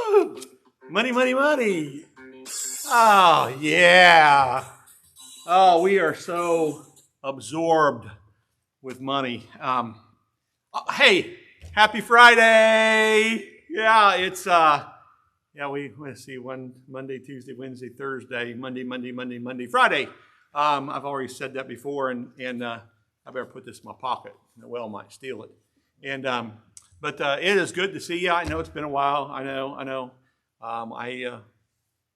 Woo! Money, money, money. Oh, yeah. Oh, we are so absorbed with money. Hey, happy Friday. Yeah, let's see, Monday, Tuesday, Wednesday, Thursday, Monday, Friday. I've already said that before, and I better put this in my pocket. The whale might steal it. But it is good to see you. I know it's been a while. I know. I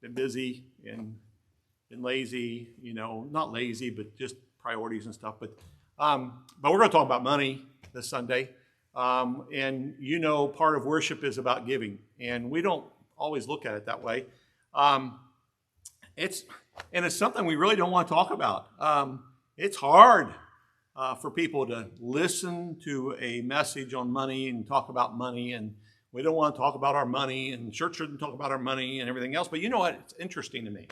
been busy and been lazy. Not lazy, but just priorities and stuff. But we're going to talk about money this Sunday. And part of worship is about giving, and we don't always look at it that way. It's something we really don't want to talk about. It's hard for people to listen to a message on money and talk about money, and we don't want to talk about our money, and church shouldn't talk about our money and everything else. But you know what? It's interesting to me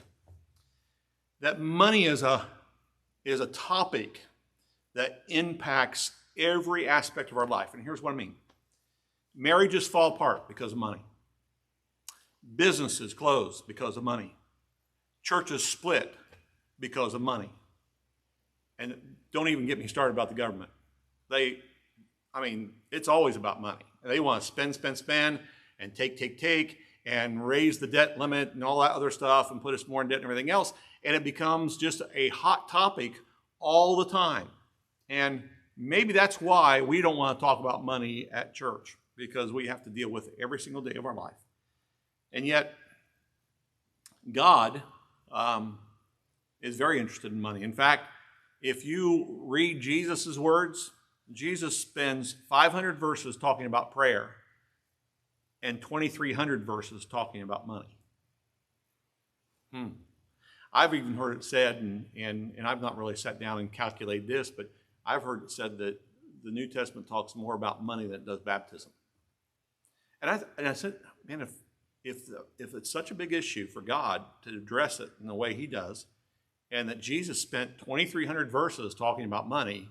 that money is a topic that impacts every aspect of our life. And here's what I mean. Marriages fall apart because of money. Businesses close because of money. Churches split because of money. And don't even get me started about the government. It's always about money. They want to spend, and take, and raise the debt limit and all that other stuff and put us more in debt and everything else. And it becomes just a hot topic all the time. And maybe that's why we don't want to talk about money at church, because we have to deal with it every single day of our life. And yet, God is very interested in money. In fact, if you read Jesus' words, Jesus spends 500 verses talking about prayer and 2,300 verses talking about money. I've even heard it said, and I've not really sat down and calculated this, but I've heard it said that the New Testament talks more about money than it does baptism. And I said, man, if it's such a big issue for God to address it in the way he does, and that Jesus spent 2,300 verses talking about money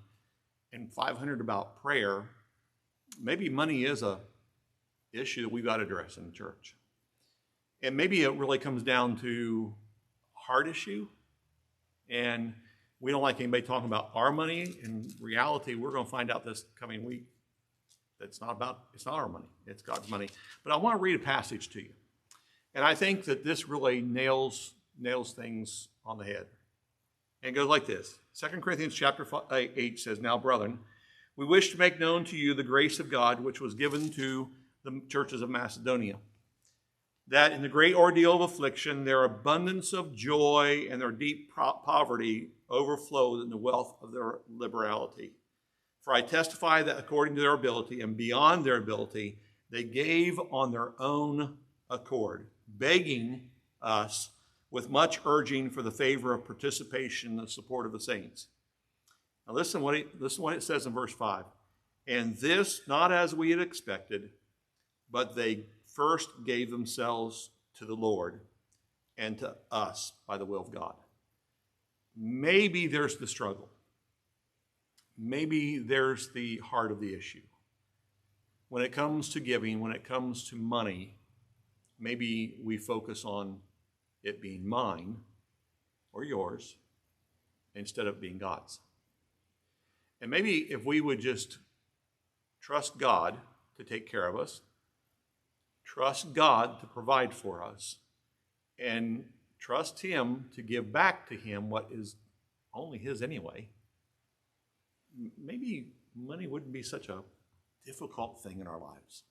and 500 about prayer, maybe money is a issue that we've got to address in the church. And maybe it really comes down to heart issue, and we don't like anybody talking about our money. In reality, we're going to find out this coming week that it's not our money, it's God's money. But I want to read a passage to you. And I think that this really nails things on the head. And it goes like this. 2 Corinthians chapter 8 says, "Now, brethren, we wish to make known to you the grace of God, which was given to the churches of Macedonia, that in the great ordeal of affliction, their abundance of joy and their deep poverty overflowed in the wealth of their liberality. For I testify that according to their ability and beyond their ability, they gave on their own accord, begging us with much urging for the favor of participation and the support of the saints." Now listen what it says in verse 5. "And this not as we had expected, but they first gave themselves to the Lord and to us by the will of God." Maybe there's the struggle. Maybe there's the heart of the issue. When it comes to giving, when it comes to money, maybe we focus on it being mine or yours instead of being God's. And maybe if we would just trust God to take care of us, trust God to provide for us, and trust him to give back to him what is only his anyway, maybe money wouldn't be such a difficult thing in our lives.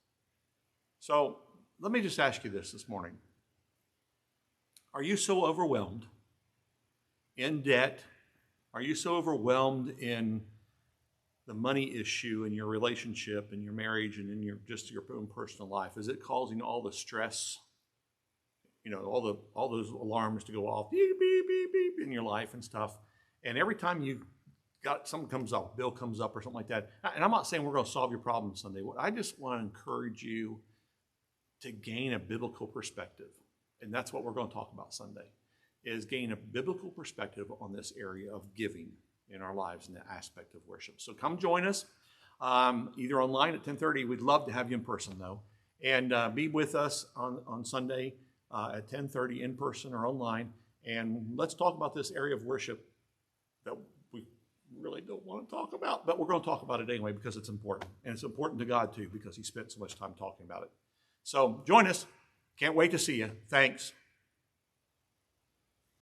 So let me just ask you this morning. Are you so overwhelmed in debt? Are you so overwhelmed in the money issue in your relationship, in your marriage, and in your own personal life? Is it causing all the stress, all those alarms to go off, beep, beep, beep, beep, in your life and stuff? And every time you got something comes up, bill comes up or something like that. And I'm not saying we're going to solve your problem Sunday. I just want to encourage you to gain a biblical perspective. And that's what we're going to talk about Sunday, is gain a biblical perspective on this area of giving in our lives and the aspect of worship. So come join us, either online at 10:30. We'd love to have you in person, though. And be with us on Sunday at 10:30 in person or online. And let's talk about this area of worship that we really don't want to talk about, but we're going to talk about it anyway because it's important. And it's important to God too because he spent so much time talking about it. So join us. Can't wait to see you. Thanks.